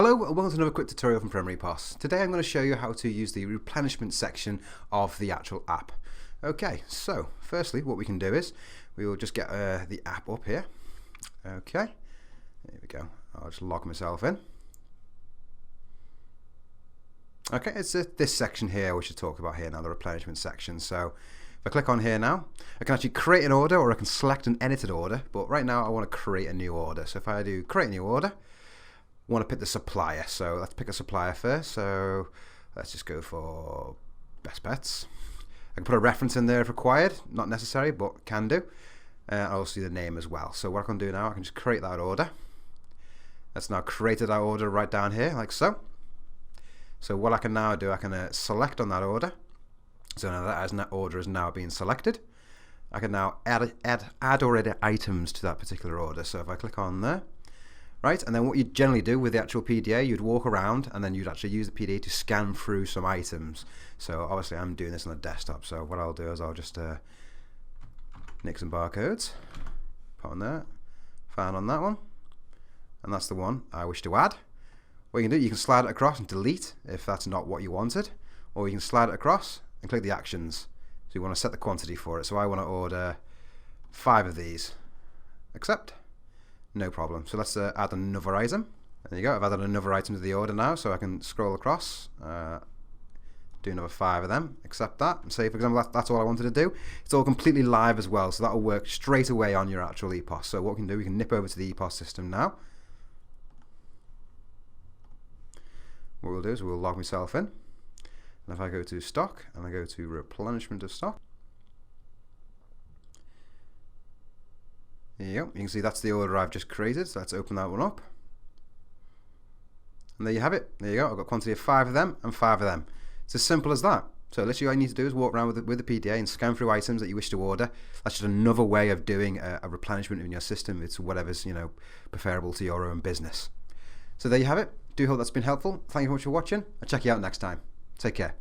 Hello and welcome to another quick tutorial from Premier EPOS. Today I'm going to show you how to use the replenishment section of the actual app. Okay, so firstly what we can do is we will just get the app up here. Okay, there we go. I'll just log myself in. Okay, it's this section here we should talk about here now, the replenishment section. So if I click on here now, I can actually create an order or I can select an edited order, but right now I want to create a new order. So if I do create a new order, want to pick the supplier, so let's pick a supplier first. So let's just go for Best Bets. I can put a reference in there if required, not necessary, but can do. I'll see the name as well. So what I can do now, I can just create that order. That's now created our order right down here, like so. So what I can now do, I can select on that order. So now that order is now being selected. I can now add or edit items to that particular order. So if I click on there, right, and then what you generally do with the actual PDA, you'd walk around and then you'd actually use the PDA to scan through some items. So obviously I'm doing this on a desktop, so what I'll do is I'll just nick some barcodes, put on there, found on that one, and that's the one I wish to add. What you can do, you can slide it across and delete if that's not what you wanted, or you can slide it across and click the actions. So you want to set the quantity for it. So I want to order 5 of these. Accept. No problem. So let's add another item. There you go. I've added another item to the order now, so I can scroll across, do another 5 of them, accept that, and say, for example, that's all I wanted to do. It's all completely live as well, so that'll work straight away on your actual EPOS. So what we can do, we can nip over to the EPOS system now. What we'll do is we'll log myself in, and if I go to stock and I go to replenishment of stock, there you go. You can see that's the order I've just created, so let's open that one up. And there you have it. There you go. I've got a quantity of 5 of them and 5 of them. It's as simple as that. So literally all you need to do is walk around with the PDA and scan through items that you wish to order. That's just another way of doing a replenishment in your system. It's whatever's, preferable to your own business. So there you have it. Do hope that's been helpful. Thank you very much for watching. I'll check you out next time. Take care.